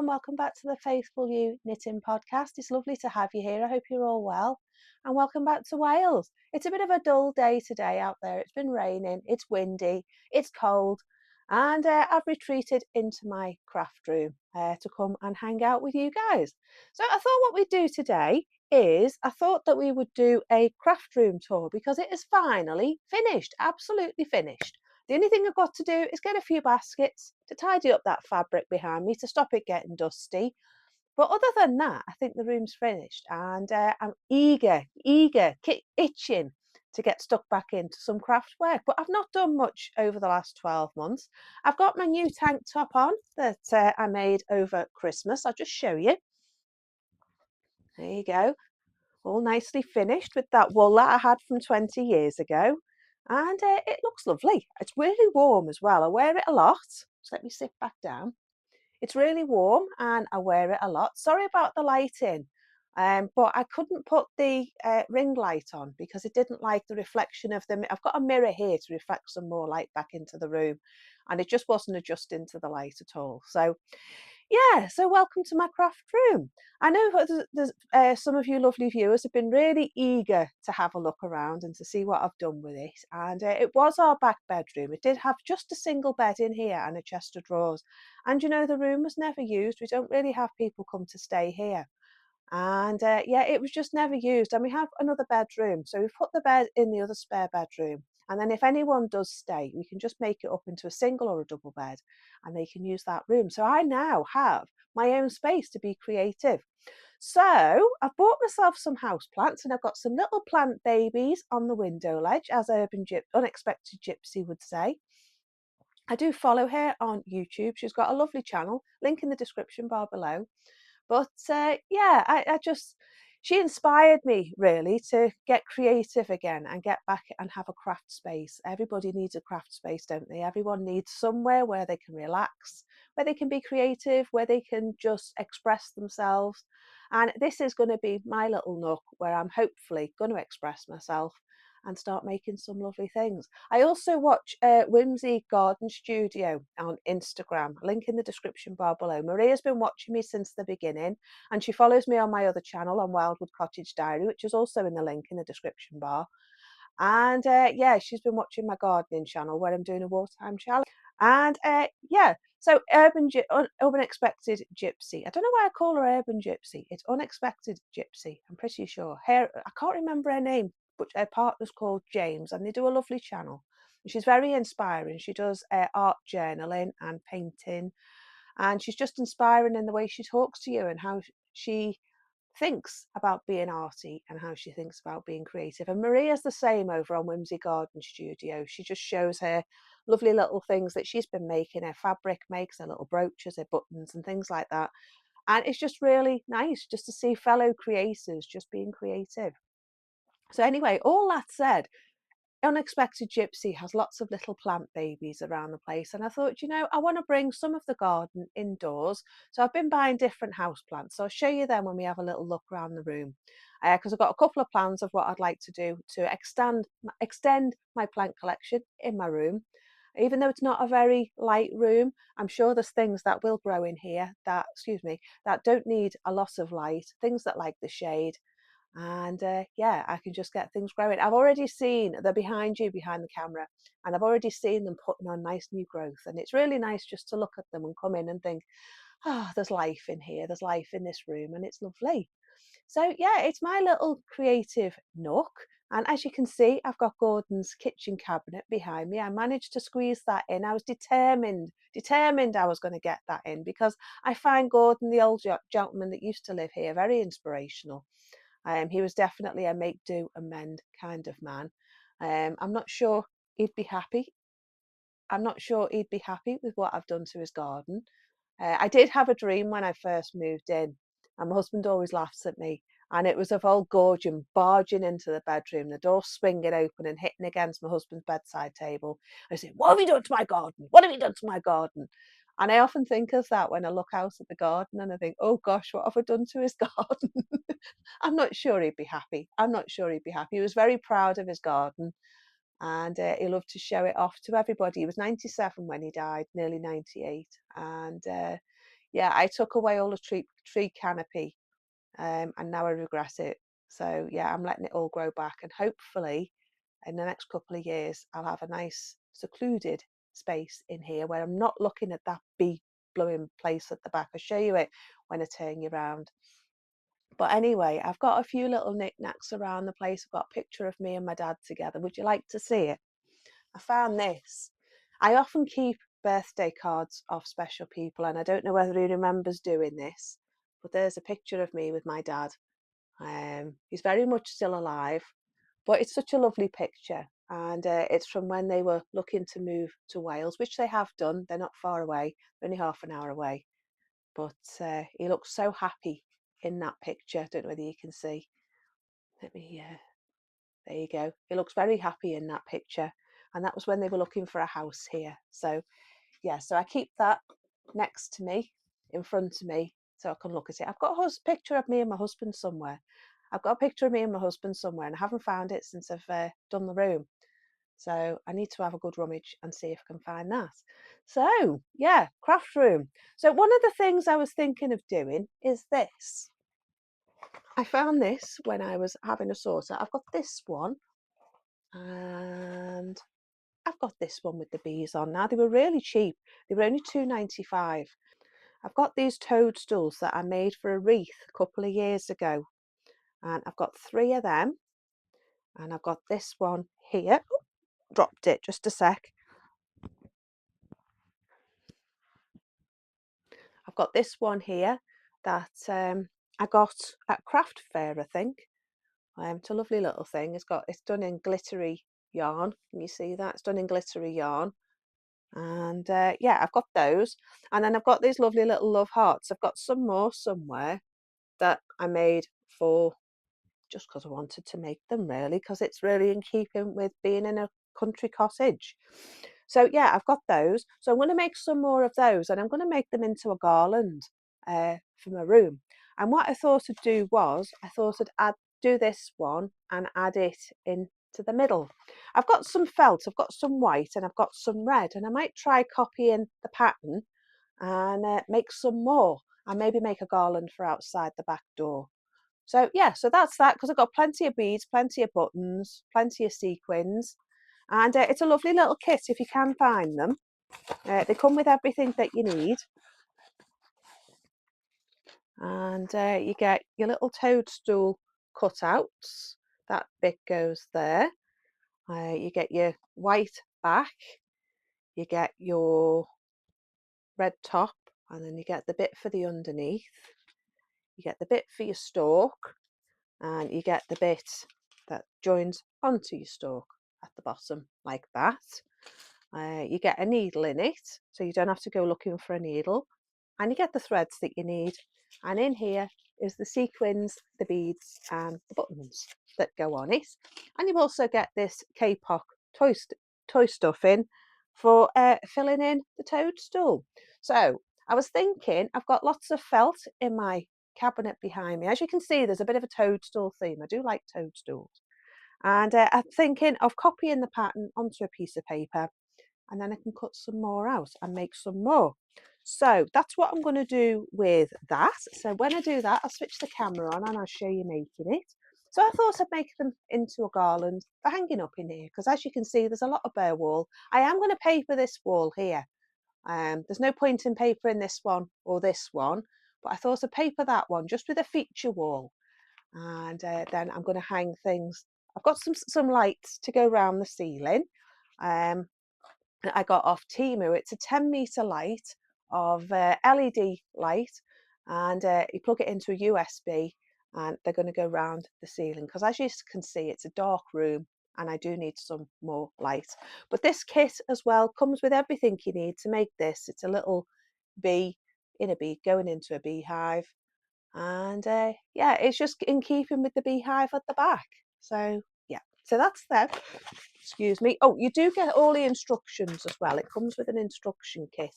and welcome back to the Faithful You Knitting Podcast. It's lovely to have you here. I hope you're all well, and welcome back to Wales. It's a bit of a dull day today out there. It's been raining, it's windy, it's cold, and I've retreated into my craft room to come and hang out with you guys. So I thought what we'd do today is I thought that we would do a craft room tour because it is finally finished, absolutely finished. The only thing I've got to do is get a few baskets to tidy up that fabric behind me to stop it getting dusty. But other than that, I think the room's finished and I'm itching to get stuck back into some craft work. But I've not done much over the last 12 months. I've got my new tank top on that I made over Christmas. I'll just show you. There you go. All nicely finished with that wool that I had from 20 years ago. And it looks lovely. It's really warm as well. I wear it a lot. Just let me sit back down. It's really warm and I wear it a lot. Sorry about the lighting, but I couldn't put the ring light on because it didn't like the reflection of them. I've got a mirror here to reflect some more light back into the room, and it just wasn't adjusting to the light at all. So yeah, so welcome to my craft room. I know there's some of you lovely viewers have been really eager to have a look around and to see what I've done with it. And it was our back bedroom. It did have just a single bed in here and a chest of drawers. And you know, the room was never used. We don't really have people come to stay here. And yeah, it was just never used. And we have another bedroom. So we've put the bed in the other spare bedroom. And then if anyone does stay, we can just make it up into a single or a double bed and they can use that room. So I now have my own space to be creative. So I've bought myself some house plants and I've got some little plant babies on the window ledge, as Unexpected Gypsy would say. I do follow her on YouTube. She's got a lovely channel, link in the description bar below. But yeah, I just, she inspired me really to get creative again and get back and have a craft space. Everybody needs a craft space, don't they? Everyone needs somewhere where they can relax, where they can be creative, where they can just express themselves. And this is going to be my little nook where I'm hopefully going to express myself and start making some lovely things. I also watch Whimsy Garden Studio on Instagram, link in the description bar below. Maria's been watching me since the beginning and she follows me on my other channel on Wildwood Cottage Diary, which is also in the link in the description bar. And yeah, she's been watching my gardening channel where I'm doing a wartime challenge. And yeah, so Unexpected Gypsy. I don't know why I call her Urban Gypsy. It's Unexpected Gypsy, I'm pretty sure. I can't remember her name, but her partner's called James, and they do a lovely channel. She's very inspiring. She does art journaling and painting, and she's just inspiring in the way she talks to you and how she thinks about being arty and how she thinks about being creative. And Maria's the same over on Whimsy Garden Studio. She just shows her lovely little things that she's been making, her fabric makes, her little brooches, her buttons and things like that. And it's just really nice just to see fellow creators just being creative. So anyway, all that said, Unexpected Gypsy has lots of little plant babies around the place, and I thought, you know, I want to bring some of the garden indoors. So I've been buying different house plants. So I'll show you them when we have a little look around the room, because I've got a couple of plans of what I'd like to do to extend my plant collection in my room. Even though it's not a very light room, I'm sure there's things that will grow in here that, excuse me, that don't need a lot of light, things that like the shade. And yeah, I can just get things growing. I've already seen, they're behind you, behind the camera, and I've already seen them putting on nice new growth. And it's really nice just to look at them and come in and think, oh, there's life in here, there's life in this room, and it's lovely. So yeah, it's my little creative nook. And as you can see, I've got Gordon's kitchen cabinet behind me. I managed to squeeze that in. I was determined I was going to get that in because I find Gordon, the old gentleman that used to live here, very inspirational. He was definitely a make do and mend kind of man. I'm not sure he'd be happy. I'm not sure he'd be happy with what I've done to his garden. I did have a dream when I first moved in, and my husband always laughs at me. And it was of old Gorgon barging into the bedroom, the door swinging open and hitting against my husband's bedside table. I said, "What have you done to my garden? What have you done to my garden?" And I often think of that when I look out at the garden and I think, oh gosh, what have I done to his garden? I'm not sure he'd be happy. I'm not sure he'd be happy. He was very proud of his garden and he loved to show it off to everybody. He was 97 when he died, nearly 98. And Yeah, I took away all the tree canopy, and now I regret it. So yeah, I'm letting it all grow back, and hopefully in the next couple of years I'll have a nice secluded space in here where I'm not looking at that bee blowing place at the back. I'll show you it when I turn you around. But anyway, I've got a few little knickknacks around the place. I've got a picture of me and my dad together. Would you like to see it? I found this. I often keep birthday cards of special people, and I don't know whether he remembers doing this, but there's a picture of me with my dad. He's very much still alive, but it's such a lovely picture. And it's from when they were looking to move to Wales, which they have done. They're not far away, only half an hour away. But he looks so happy in that picture. I don't know whether you can see. Let me, there you go. He looks very happy in that picture. And that was when they were looking for a house here. So, yeah, so I keep that next to me, in front of me, so I can look at it. I've got a picture of me and my husband somewhere. I've got a picture of me and my husband somewhere, and I haven't found it since I've done the room. So I need to have a good rummage and see if I can find that. So, yeah, craft room. So one of the things I was thinking of doing is this. I found this when I was having a sort out. I've got this one, and I've got this one with the bees on. Now, they were really cheap. They were only £2.95. I've got these toadstools that I made for a wreath a couple of years ago, and I've got 3 of them, and I've got this one here. Oh, dropped it, just a sec. I've got this one here that I got at craft fair, I think. It's a lovely little thing. It's done in glittery yarn. Can you see that? It's done in glittery yarn. And yeah, I've got those. And then I've got these lovely little love hearts. I've got some more somewhere that I made for just because I wanted to make them, really, because it's really in keeping with being in a country cottage. So yeah, I've got those. So I'm going to make some more of those, and I'm going to make them into a garland for my room. And what I thought I'd do was, I thought I'd do this one and add it into the middle. I've got some felt, I've got some white, and I've got some red, and I might try copying the pattern and make some more, and maybe make a garland for outside the back door. So yeah, so that's that, because I've got plenty of beads, plenty of buttons, plenty of sequins, and it's a lovely little kit if you can find them. They come with everything that you need, and you get your little toadstool cutouts. That bit goes there. You get your white back, you get your red top, and then you get the bit for the underneath. You get the bit for your stalk, and you get the bit that joins onto your stalk at the bottom, like that. You get a needle in it, so you don't have to go looking for a needle, and you get the threads that you need. And in here is the sequins, the beads, and the buttons that go on it. And you also get this K-pop toy stuffing for filling in the toadstool. So I was thinking, I've got lots of felt in my cabinet behind me. As you can see, there's a bit of a toadstool theme. I do like toadstools. And I'm thinking of copying the pattern onto a piece of paper, and then I can cut some more out and make some more. So that's what I'm going to do with that. So when I do that, I'll switch the camera on and I'll show you making it. So I thought I'd make them into a garland for hanging up in here, because as you can see, there's a lot of bare wall. I am going to paper this wall here. There's no point in papering this one or this one, but I thought I'd paper that one just with a feature wall. And then I'm going to hang things. I've got some lights to go around the ceiling. That I got off Temu. It's a 10-meter light of LED light, and you plug it into a USB, and they're going to go round the ceiling, because as you can see, it's a dark room and I do need some more light. But this kit as well comes with everything you need to make this. It's a little bee in a bee going into a beehive, and yeah, it's just in keeping with the beehive at the back. So yeah, so that's that. Excuse me. Oh, you do get all the instructions as well. It comes with an instruction kit,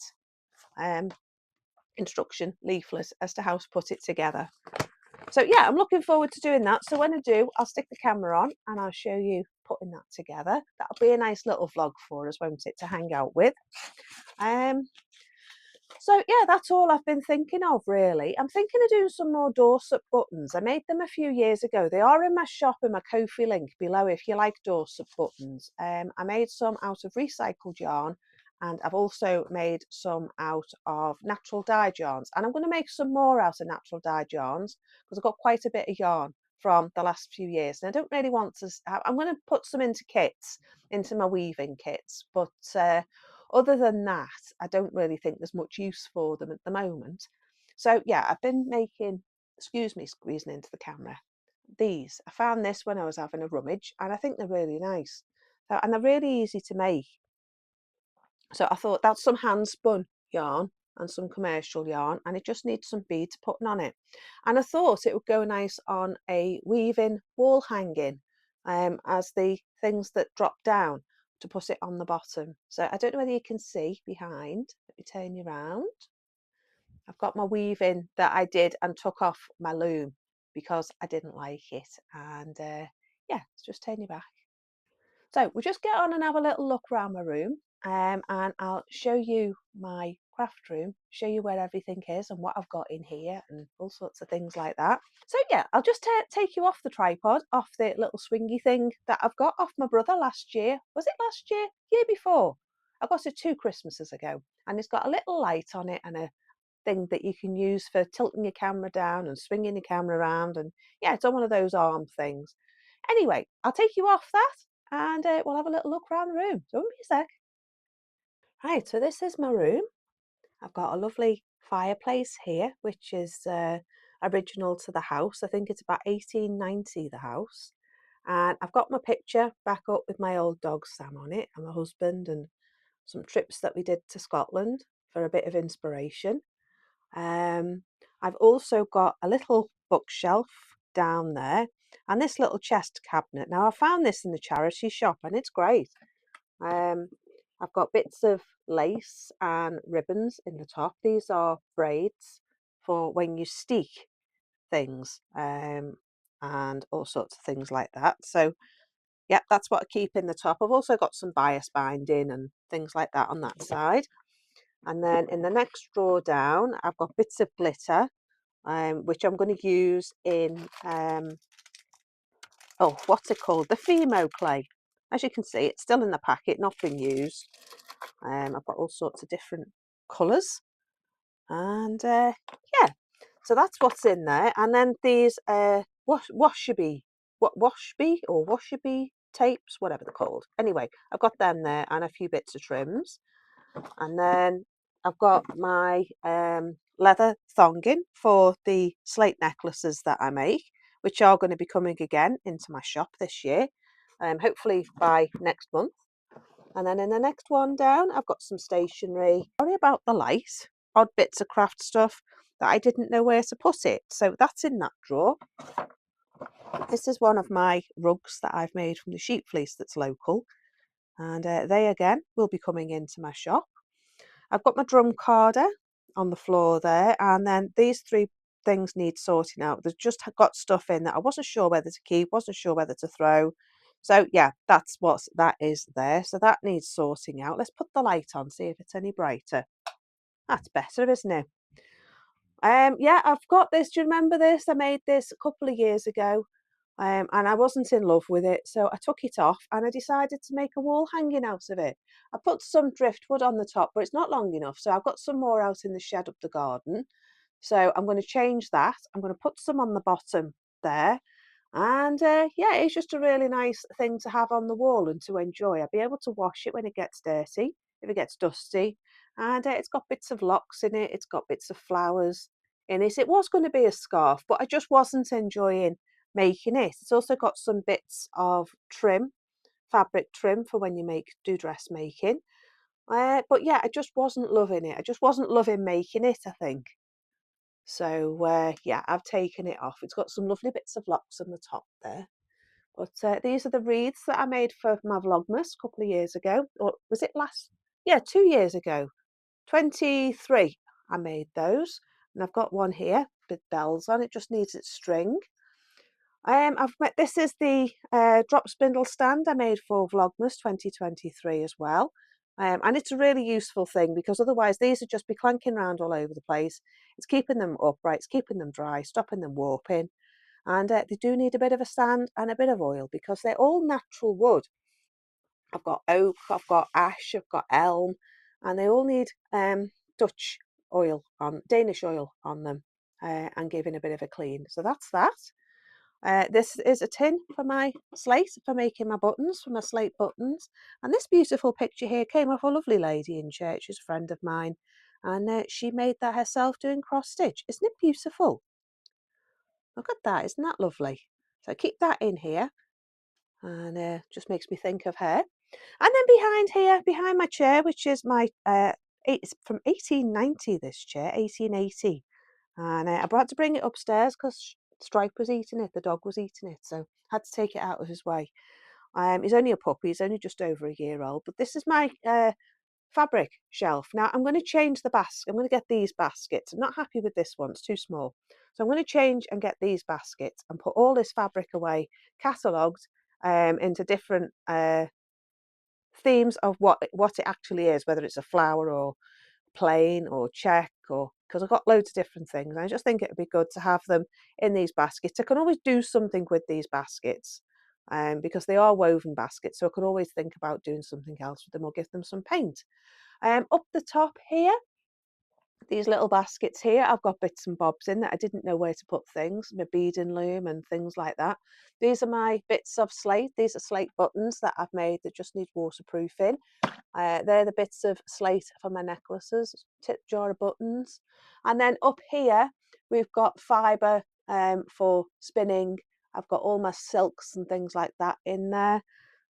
instruction leaflet as to how to put it together. So yeah, I'm looking forward to doing that. So when I do, I'll stick the camera on and I'll show you putting that together. That'll be a nice little vlog for us, won't it, to hang out with. So yeah, that's all I've been thinking of really. I'm thinking of doing some more Dorset buttons. I made them a few years ago. They are in my shop in my Ko-fi link below if you like Dorset buttons. I made some out of recycled yarn, and I've also made some out of natural dyed yarns. And I'm going to make some more out of natural dyed yarns because I've got quite a bit of yarn from the last few years. And I don't really want to, I'm going to put some into kits, into my weaving kits, but other than that, I don't really think there's much use for them at the moment. So yeah, I've been making, excuse me, squeezing into the camera. These, I found this when I was having a rummage, and I think they're really nice. So, and they're really easy to make. So I thought that's some hand spun yarn and some commercial yarn, and it just needs some beads putting on it. And I thought it would go nice on a weaving wall hanging as the things that drop down to put it on the bottom. So I don't know whether you can see behind. Let me turn you around. I've got my weaving that I did and took off my loom because I didn't like it. And yeah, let's just turn you back. So we'll just get on and have a little look around my room, and I'll show you my craft room, show you where everything is and what I've got in here and all sorts of things like that. So yeah, I'll just take you off the tripod, off the little swingy thing that I've got off my brother last year. Was it last year? Year before? I got it 2 Christmases ago, and it's got a little light on it and a thing that you can use for tilting your camera down and swinging your camera around. And yeah, it's on one of those arm things. Anyway, I'll take you off that, and we'll have a little look around the room. So won't be a sec. Right, so this is my room. I've got a lovely fireplace here, which is original to the house. I think it's about 1890, the house. And I've got my picture back up with my old dog Sam on it and my husband, and some trips that we did to Scotland for a bit of inspiration. I've also got a little bookshelf down there and this little chest cabinet. Now, I found this in the charity shop and it's great. Um, I've got bits of lace and ribbons in the top. These are braids for when you steek things, and all sorts of things like that. So, yeah, that's what I keep in the top. I've also got some bias binding and things like that on that side. And then in the next drawer down, I've got bits of glitter, which I'm going to use in, oh, what's it called? The Fimo clay. As you can see, it's still in the packet, not been used. I've got all sorts of different colours. And yeah, so that's what's in there. And then these washable tapes, whatever they're called. Anyway, I've got them there and a few bits of trims. And then I've got my leather thonging for the slate necklaces that I make, which are going to be coming again into my shop this year, hopefully by next month. And then in the next one down, I've got some stationery. Sorry about the light, odd bits of craft stuff that I didn't know where to put it. So that's in that drawer. This is one of my rugs that I've made from the sheep fleece that's local. And they again will be coming into my shop. I've got my drum carder on the floor there, and then these three things need sorting out. They've just got stuff in that I wasn't sure whether to keep, wasn't sure whether to throw. So yeah, that is there. So that needs sorting out. Let's put the light on, see if it's any brighter. That's better, isn't it? Yeah, I've got this. Do you remember this? I made this a couple of years ago. And I wasn't in love with it, so I took it off and I decided to make a wall hanging out of it. I put some driftwood on the top, but it's not long enough, so I've got some more out in the shed up the garden. So I'm going to change that. I'm going to put some on the bottom there. And yeah, it's just a really nice thing to have on the wall and to enjoy. I'll be able to wash it when it gets dirty, if it gets dusty. And it's got bits of locks in it, it's got bits of flowers in it. It was going to be a scarf, but I just wasn't enjoying making it. It's also got some bits of trim, fabric trim for when you do dressmaking. But yeah, I just wasn't loving it. I just wasn't loving making it, I think. So yeah, I've taken it off. It's got some lovely bits of locks on the top there. But these are the wreaths that I made for my Vlogmas a couple of years ago. Or was it last? Yeah, 2 years ago. 23 I made those. And I've got one here with bells on. It just needs its string. This is the drop spindle stand I made for Vlogmas 2023 as well. And it's a really useful thing because otherwise these would just be clanking around all over the place. It's keeping them upright, it's keeping them dry, stopping them warping. And they do need a bit of a sand and a bit of oil because they're all natural wood. I've got oak, I've got ash, I've got elm, and they all need Dutch oil Danish oil on them and giving a bit of a clean. So that's that. This is a tin for my slate for making my buttons, for my slate buttons. And this beautiful picture here came off a lovely lady in church, who's a friend of mine. And she made that herself doing cross stitch. Isn't it beautiful? Look at that, isn't that lovely? So keep that in here. And just makes me think of her. And then behind here, behind my chair, which is my, it's from 1890, this chair, 1880. And I brought to bring it upstairs because Stripe was eating it, the dog was eating it, so I had to take it out of his way. He's only a puppy, he's only just over a year old, but this is my fabric shelf. Now I'm going to change the basket, I'm going to get these baskets. I'm not happy with this one, it's too small. So I'm going to change and get these baskets and put all this fabric away, catalogued into different themes of what it actually is, whether it's a flower or plain or check, or because I've got loads of different things. And I just think it would be good to have them in these baskets. I can always do something with these baskets because they are woven baskets, so I can always think about doing something else with them or give them some paint. Up the top here, these little baskets here, I've got bits and bobs in that I didn't know where to put things, my beading loom and things like that. These are my bits of slate. These are slate buttons that I've made that just need waterproofing. They're the bits of slate for my necklaces, tip jar buttons. And then up here, we've got fibre for spinning. I've got all my silks and things like that in there.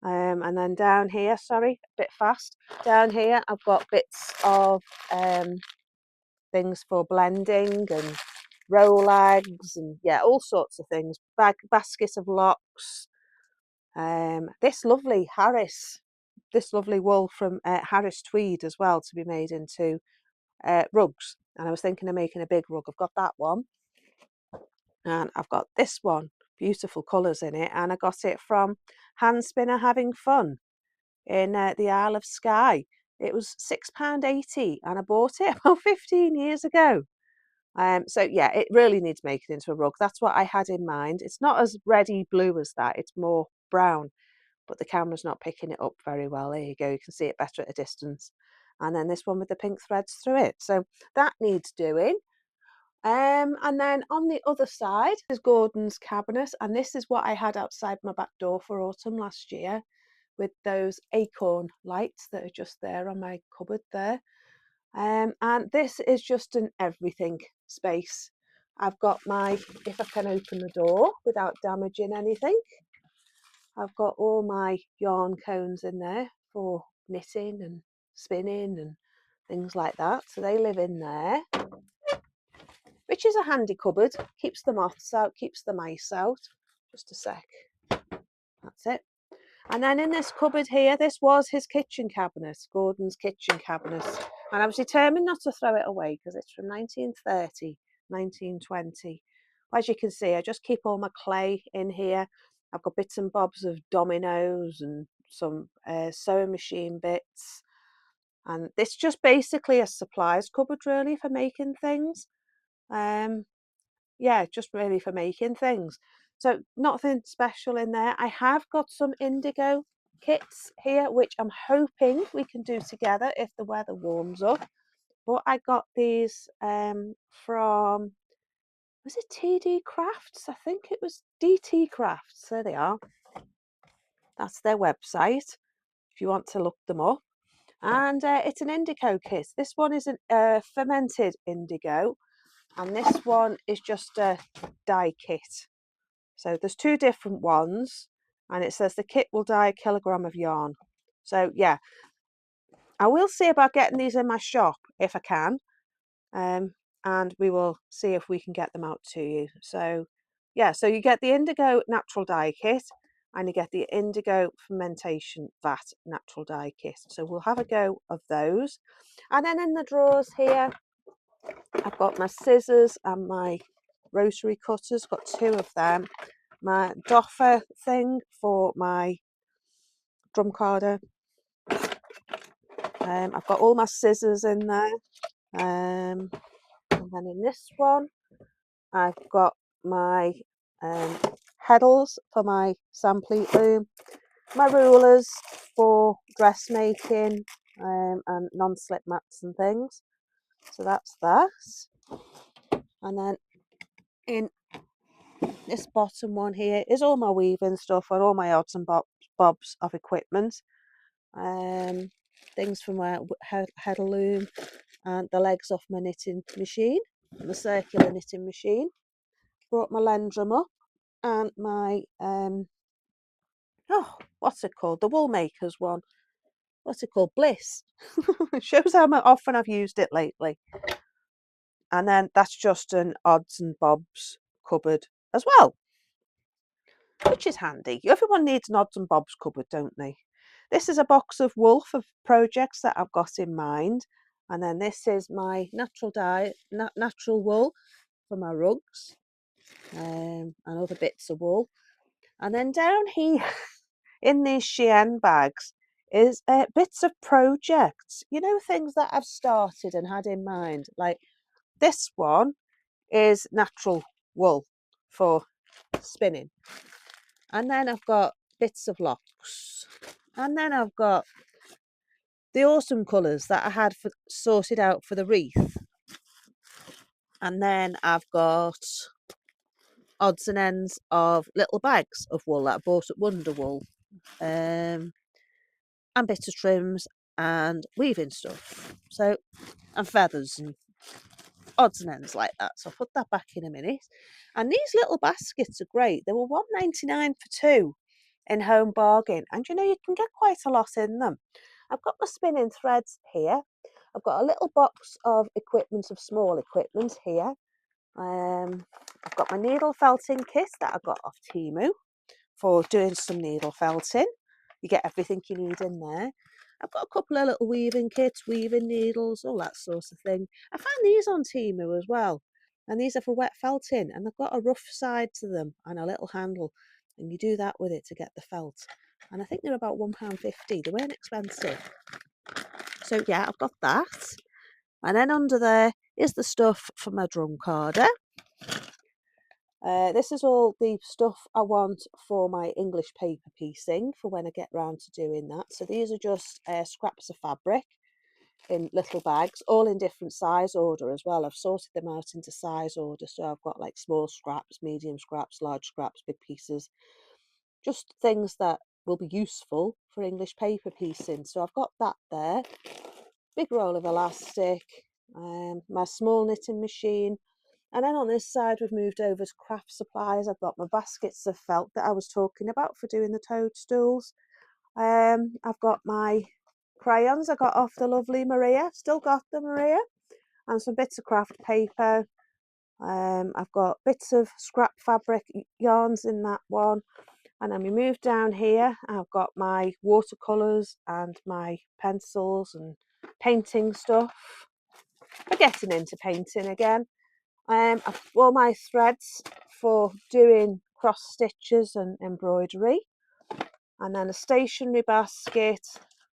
And then down here, sorry, a bit fast. Down here, I've got bits of things for blending and Rolags and yeah, all sorts of things. Baskets of locks. This lovely this lovely wool from Harris tweed as well to be made into rugs. And I was thinking of making a big rug. I've got that one. And I've got this one, beautiful colours in it. And I got it from Hand Spinner Having Fun in the Isle of Skye. It was £6.80 and I bought it about 15 years ago. So yeah, it really needs making into a rug. That's what I had in mind. It's not as reddy blue as that. It's more brown, but the camera's not picking it up very well. There you go. You can see it better at a distance. And then this one with the pink threads through it. So that needs doing. And then on the other side is Gordon's cabinet. And this is what I had outside my back door for autumn last year with those acorn lights that are just there on my cupboard there. And this is just an everything space. I've got my, if I can open the door without damaging anything, I've got all my yarn cones in there for knitting and spinning and things like that. So they live in there, which is a handy cupboard. Keeps the moths out, keeps the mice out. Just a sec. That's it. And then in this cupboard here, this was his kitchen cabinet, Gordon's kitchen cabinet. And I was determined not to throw it away because it's from 1930, 1920. As you can see, I just keep all my clay in here. I've got bits and bobs of dominoes and some sewing machine bits. And it's just basically a supplies cupboard really for making things. Yeah, just really for making things. So nothing special in there. I have got some indigo kits here, which I'm hoping we can do together if the weather warms up. But I got these from, was it TD Crafts? I think it was DT Crafts. There they are. That's their website if you want to look them up. And it's an indigo kit. This one is a fermented indigo. And this one is just a dye kit. So there's two different ones. And it says the kit will dye a kilogram of yarn. So yeah, I will see about getting these in my shop if I can. And we will see if we can get them out to you. So yeah, so you get the indigo natural dye kit and you get the indigo fermentation vat natural dye kit. So we'll have a go of those. And then in the drawers here, I've got my scissors and my rotary cutters, got two of them. My doffer thing for my drum carder. I've got all my scissors in there. And then in this one, I've got my heddles for my sampling loom, my rulers for dressmaking and non-slip mats and things. So that's that. And then in this bottom one here is all my weaving stuff and all my odds and bobs of equipment. Things from my heddle loom and the legs off my knitting machine, the circular knitting machine. Brought my Lendrum up and my what's it called? The wool makers one. What's it called? Bliss. It shows how often I've used it lately. And then that's just an odds and bobs cupboard as well, which is handy. Everyone needs an odds and bobs cupboard, don't they? This is a box of wool for projects that I've got in mind. And then this is my natural wool for my rugs and other bits of wool. And then down here in these Shein bags is bits of projects, things that I've started and had in mind. Like this one is natural wool for spinning. And then I've got bits of locks. And then I've got the awesome colours that I had sorted out for the wreath. And then I've got odds and ends of little bags of wool that I bought at Wonderwool. And bits of trims and weaving stuff. So, and feathers and odds and ends like that. So I'll put that back in a minute. And these little baskets are great. They were £1.99 for two in Home Bargain. And you can get quite a lot in them. I've got my spinning threads here. I've got a little box of small equipment here. I've got my needle felting kit that I got off Temu for doing some needle felting. You get everything you need in there. I've got a couple of little weaving kits, weaving needles, all that sort of thing. I found these on Temu as well. And these are for wet felting. And they've got a rough side to them and a little handle. And you do that with it to get the felt. And I think they're about £1.50. They weren't expensive. So yeah, I've got that. And then under there is the stuff for my drum carder. This is all the stuff I want for my English paper piecing for when I get round to doing that. So these are just scraps of fabric in little bags, all in different size order as well. I've sorted them out into size order. So I've got like small scraps, medium scraps, large scraps, big pieces. Just things that will be useful for English paper piecing. So I've got that there. Big roll of elastic, my small knitting machine. And then on this side, we've moved over to craft supplies. I've got my baskets of felt that I was talking about for doing the toadstools. I've got my crayons I got off the lovely Maria. Still got the Maria. And some bits of craft paper. I've got bits of scrap fabric yarns in that one. And then we move down here. I've got my watercolours and my pencils and painting stuff. I'm getting into painting again. I've all my threads for doing cross stitches and embroidery, and then a stationery basket.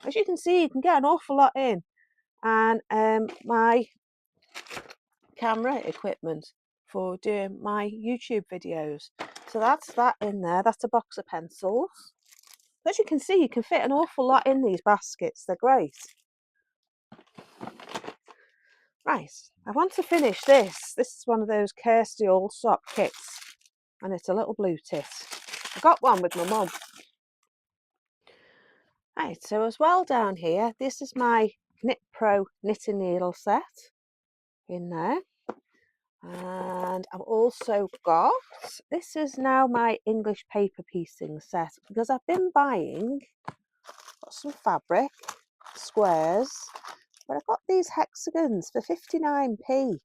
As you can see, you can get an awful lot in, and my camera equipment for doing my YouTube videos. So that's that in there. That's a box of pencils. As you can see, you can fit an awful lot in these baskets. They're great. Right, I want to finish this. This is one of those Kirsty Allsop kits, and it's a little blue tit. I got one with my mum. Right, so as well down here, this is my Knit Pro knitting needle set in there. And I've also got, this is now my English paper piecing set, because I've been buying, got some fabric, squares, but I've got these hexagons for 59p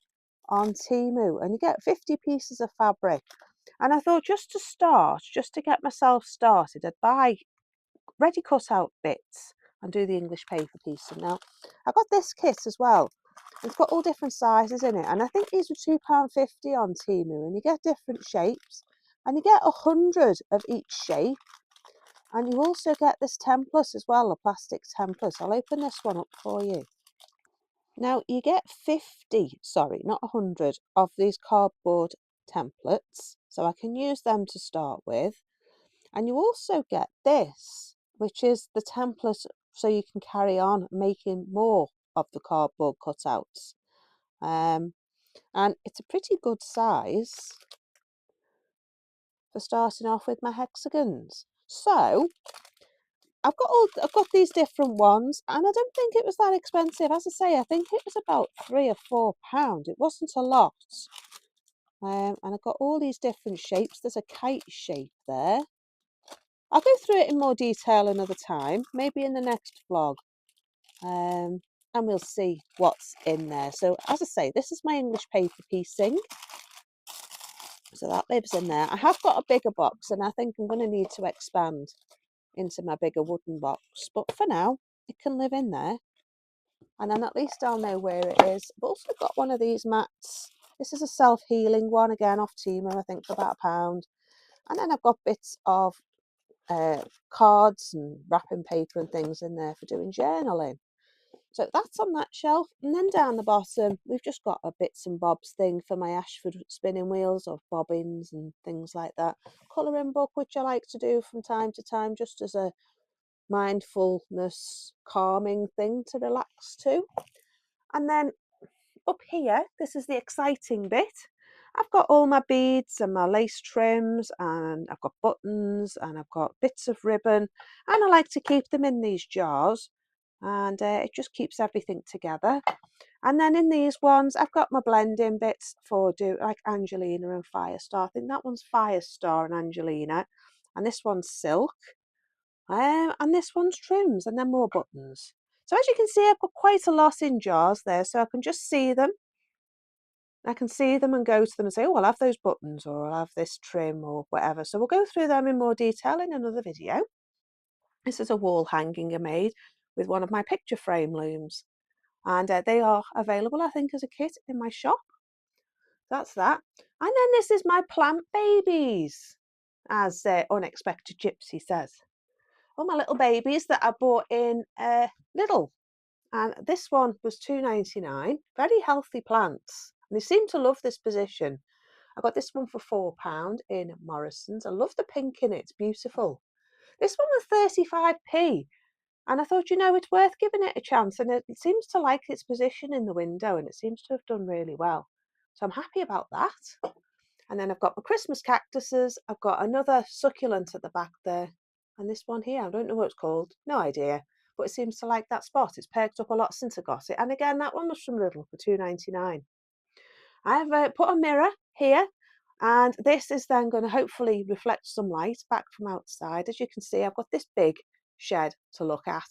on Temu, and you get 50 pieces of fabric. And I thought just to start, just to get myself started, I'd buy ready cut out bits and do the English paper piecing. Now, I got this kit as well. It's got all different sizes in it, and I think these were £2.50 on Temu, and you get different shapes, and you get 100 of each shape. And you also get this template as well, a plastic template. I'll open this one up for you. Now you get 50, sorry, not 100 of these cardboard templates. So I can use them to start with. And you also get this, which is the template so you can carry on making more of the cardboard cutouts. And it's a pretty good size for starting off with my hexagons. So I've got these different ones, and I don't think it was that expensive. As I say, I think it was about £3 or £4. It wasn't a lot. And I've got all these different shapes. There's a kite shape there. I'll go through it in more detail another time, maybe in the next vlog. And we'll see what's in there. So as I say, this is my English paper piecing. So that lives in there. I have got a bigger box, and I think I'm going to need to expand into my bigger wooden box. But for now, it can live in there. And then at least I'll know where it is. I've also got one of these mats. This is a self-healing one, again, off Temu, I think for about £1. And then I've got bits of cards and wrapping paper and things in there for doing journaling. So that's on that shelf. And then down the bottom, we've just got a bits and bobs thing for my Ashford spinning wheels or bobbins and things like that. Colouring book, which I like to do from time to time, just as a mindfulness calming thing to relax to. And then up here, this is the exciting bit. I've got all my beads and my lace trims, and I've got buttons, and I've got bits of ribbon, and I like to keep them in these jars, and it just keeps everything together. And then in these ones, I've got my blending bits for like Angelina and Firestar. I think that one's Firestar and Angelina, and this one's silk, and this one's trims, and then more buttons. So as you can see, I've got quite a lot in jars there, so I can just see them. I can see them and go to them and say, oh, I'll have those buttons, or I'll have this trim, or whatever. So we'll go through them in more detail in another video. This is a wall hanging I made with one of my picture frame looms. And they are available, I think, as a kit in my shop. That's that. And then this is my plant babies, as Unexpected Gypsy says. All my little babies that I bought in Lidl. And this one was £2.99. Very healthy plants. And they seem to love this position. I got this one for £4 in Morrison's. I love the pink in it. It's beautiful. This one was 35p. And I thought, you know, it's worth giving it a chance. And it seems to like its position in the window, and it seems to have done really well. So I'm happy about that. And then I've got my Christmas cactuses. I've got another succulent at the back there. And this one here, I don't know what it's called. No idea. But it seems to like that spot. It's perked up a lot since I got it. And again, that one was from Lidl for £2.99. I've put a mirror here. And this is then going to hopefully reflect some light back from outside. As you can see, I've got this big shed to look at.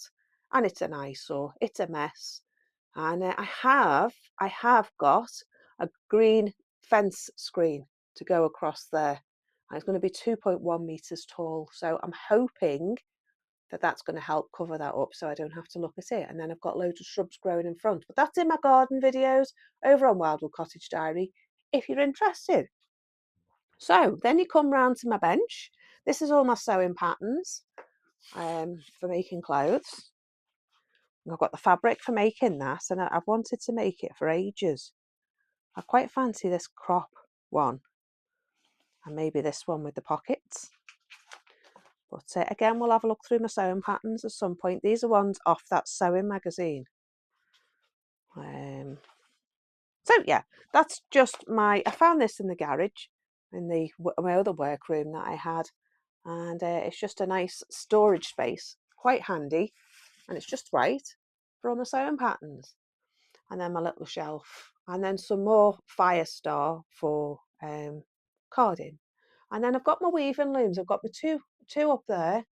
And it's an eyesore. It's a mess. And I have got a green fence screen to go across there. And it's going to be 2.1 meters tall. So I'm hoping that that's going to help cover that up so I don't have to look at it. And then I've got loads of shrubs growing in front. But that's in my garden videos over on Wildwood Cottage Diary if you're interested. So then you come round to my bench. This is all my sewing patterns for making clothes. I've got the fabric for making that, and I've wanted to make it for ages. I quite fancy this crop one, and maybe this one with the pockets. But again, we'll have a look through my sewing patterns at some point. These are ones off that sewing magazine. So yeah, that's just I found this in the garage, in my other workroom that I had. And it's just a nice storage space, quite handy. And it's just right for all my sewing patterns. And then my little shelf. And then some more Firestar for carding. And then I've got my weaving looms. I've got the two up there,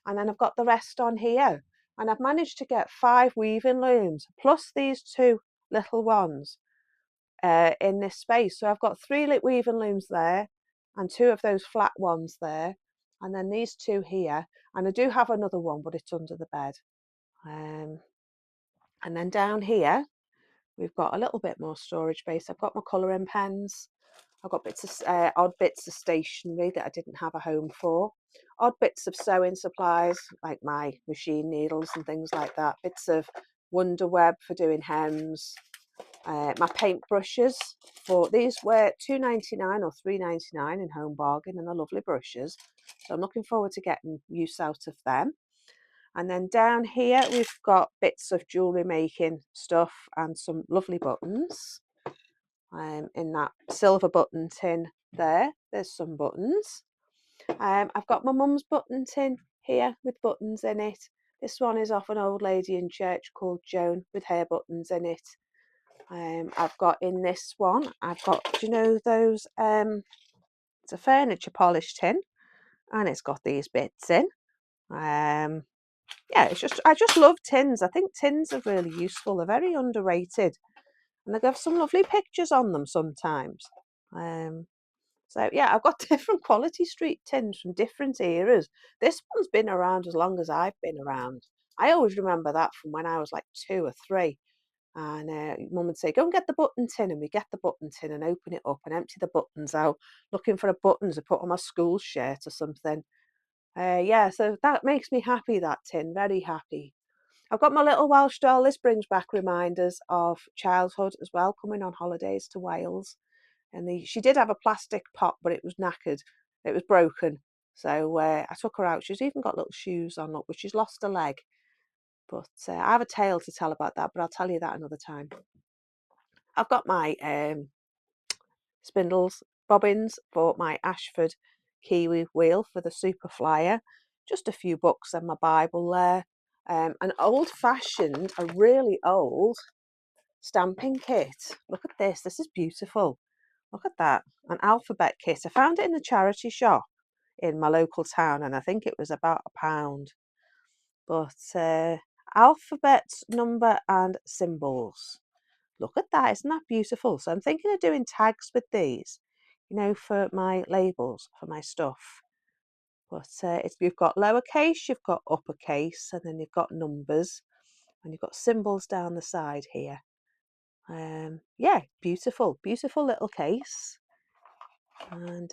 and then I've got the rest on here. And I've managed to get 5 weaving looms plus these 2 little ones in this space. So I've got 3 weaving looms there, and 2 of those flat ones there, and then these 2 here. And I do have another one, but it's under the bed. And then down here, we've got a little bit more storage space. I've got my colouring pens. I've got bits of odd bits of stationery that I didn't have a home for. odd bits of sewing supplies, like my machine needles and things like that, bits of wonder web for doing hems, my paint brushes. For these were £2.99 or £3.99 in Home Bargain, and they're lovely brushes, so I'm looking forward to getting use out of them. And then down here we've got bits of jewellery making stuff and some lovely buttons. In that silver button tin there's some buttons. I've got my mum's button tin here with buttons in it. This one is off an old lady in church called Joan with hair buttons in it. I've got in this one, I've got, do you know those, it's a furniture polish tin, and it's got these bits in. Yeah, I just love tins. I think tins are really useful. They're very underrated, and they have some lovely pictures on them sometimes. So yeah, I've got different quality street tins from different eras. This one's been around as long as I've been around. I always remember that from when I was like 2 or 3. And mum would say, go and get the button tin, and we get the button tin and open it up and empty the buttons out, looking for a button to put on my school shirt or something. Yeah, so that makes me happy, that tin, very happy. I've got my little Welsh doll. This brings back reminders of childhood as well, coming on holidays to Wales. And she did have a plastic pot, but it was knackered. It was broken. So I took her out. She's even got little shoes on, look, but she's lost a leg. But I have a tale to tell about that, but I'll tell you that another time. I've got my spindles, bobbins for my Ashford Kiwi wheel for the Super Flyer. Just a few books and my Bible there. An old-fashioned, a really old stamping kit. Look at this. This is beautiful. Look at that. An alphabet kit. I found it in a charity shop in my local town, and I think it was about £1. But alphabet, number and symbols. Look at that. Isn't that beautiful? So I'm thinking of doing tags with these, for my labels, for my stuff. But you've got lowercase, you've got uppercase, and then you've got numbers, and you've got symbols down the side here. Yeah, beautiful, beautiful little case. And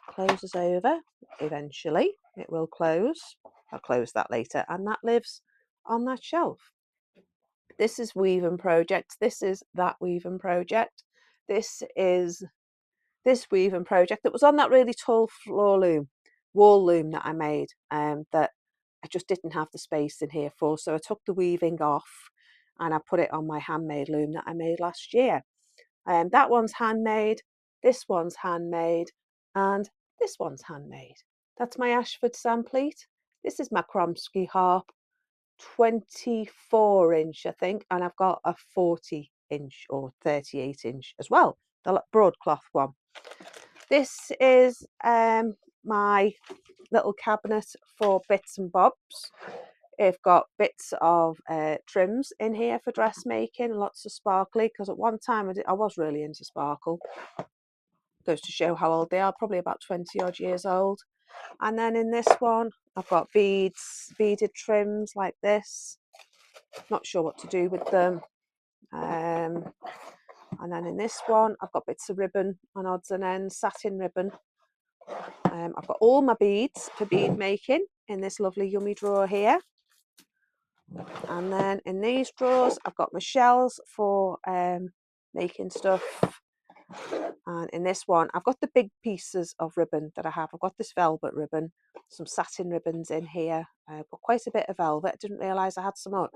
closes over eventually. It will close. I'll close that later. And that lives on that shelf. This is Weaving Project. This is that Weaving Project. This is this Weaving Project that was on that really tall wall loom that I made, that I just didn't have the space in here for. So I took the weaving off and I put it on my handmade loom that I made last year. That one's handmade, this one's handmade, and this one's handmade. That's my Ashford samplete. This is my Kromsky harp, 24-inch, I think, and I've got a 40-inch or 38-inch as well, the broadcloth one. This is my little cabinet for bits and bobs. I've got bits of trims in here for dressmaking, lots of sparkly, because at one time I was really into sparkle. Goes to show how old they are, probably about 20 odd years old. And then in this one, I've got beaded trims like this. Not sure what to do with them. And then in this one, I've got bits of ribbon on odds and ends, satin ribbon. I've got all my beads for bead making in this lovely yummy drawer here. And then in these drawers, I've got my shells for making stuff. And in this one, I've got the big pieces of ribbon that I have. I've got this velvet ribbon, some satin ribbons in here. I've got quite a bit of velvet. I didn't realise I had so much.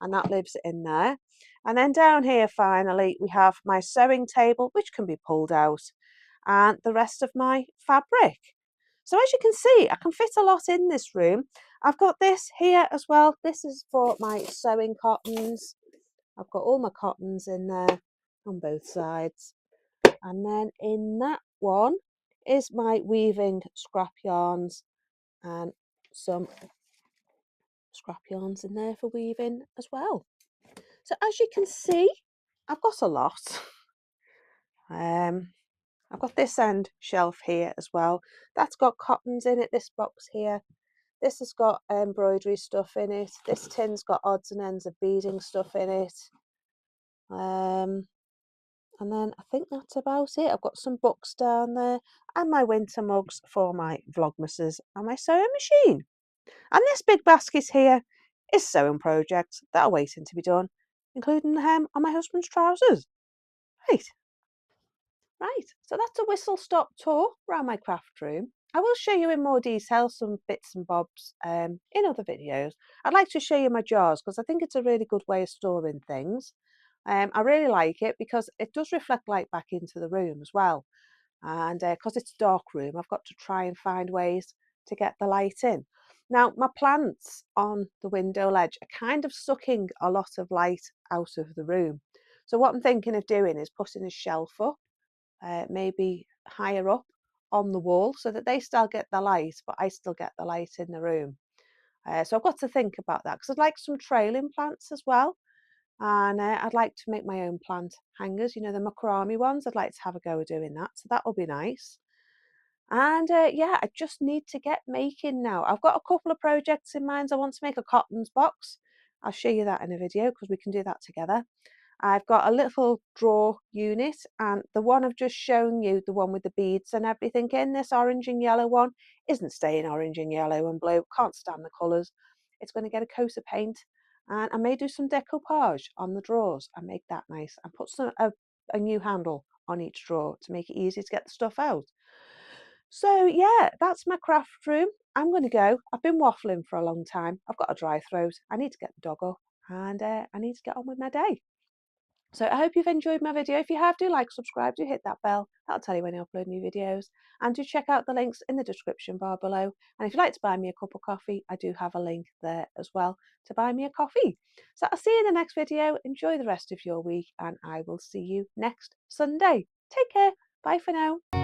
And that lives in there. And then down here, finally, we have my sewing table, which can be pulled out, and the rest of my fabric. So as you can see, I can fit a lot in this room. I've got this here as well. This is for my sewing cottons. I've got all my cottons in there on both sides. And then in that one is my weaving scrap yarns, and some scrap yarns in there for weaving as well. So as you can see, I've got a lot. I've got this end shelf here as well. That's got cottons in it, this box here. This has got embroidery stuff in it. This tin's got odds and ends of beading stuff in it. And then I think that's about it. I've got some books down there and my winter mugs for my vlogmases and my sewing machine. And this big basket here is sewing projects that are waiting to be done, including the hem on my husband's trousers. Right, right. So that's a whistle-stop tour around my craft room. I will show you in more detail some bits and bobs in other videos. I'd like to show you my jars because I think it's a really good way of storing things. I really like it because it does reflect light back into the room as well. And because it's a dark room, I've got to try and find ways to get the light in. Now, my plants on the window ledge are kind of sucking a lot of light out of the room. So what I'm thinking of doing is putting a shelf up, maybe higher up on the wall so that they still get the light, but I still get the light in the room. So I've got to think about that because I'd like some trailing plants as well. And I'd like to make my own plant hangers, you know, the macrame ones. I'd like to have a go at doing that. So that'll be nice. And yeah, I just need to get making now. I've got a couple of projects in mind. I want to make a cottons box. I'll show you that in a video because we can do that together. I've got a little drawer unit, and the one I've just shown you, the one with the beads and everything in, this orange and yellow one, isn't staying orange and yellow and blue. Can't stand the colours. It's going to get a coat of paint, and I may do some decoupage on the drawers and make that nice and put a new handle on each drawer to make it easy to get the stuff out. So yeah, that's my craft room. I'm going to go. I've been waffling for a long time. I've got a dry throat. I need to get the dog up, and I need to get on with my day. So I hope you've enjoyed my video. If you have, do like, subscribe, do hit that bell. That'll tell you when I upload new videos. And do check out the links in the description bar below. And if you'd like to buy me a cup of coffee, I do have a link there as well to buy me a coffee. So I'll see you in the next video. Enjoy the rest of your week and I will see you next Sunday. Take care. Bye for now.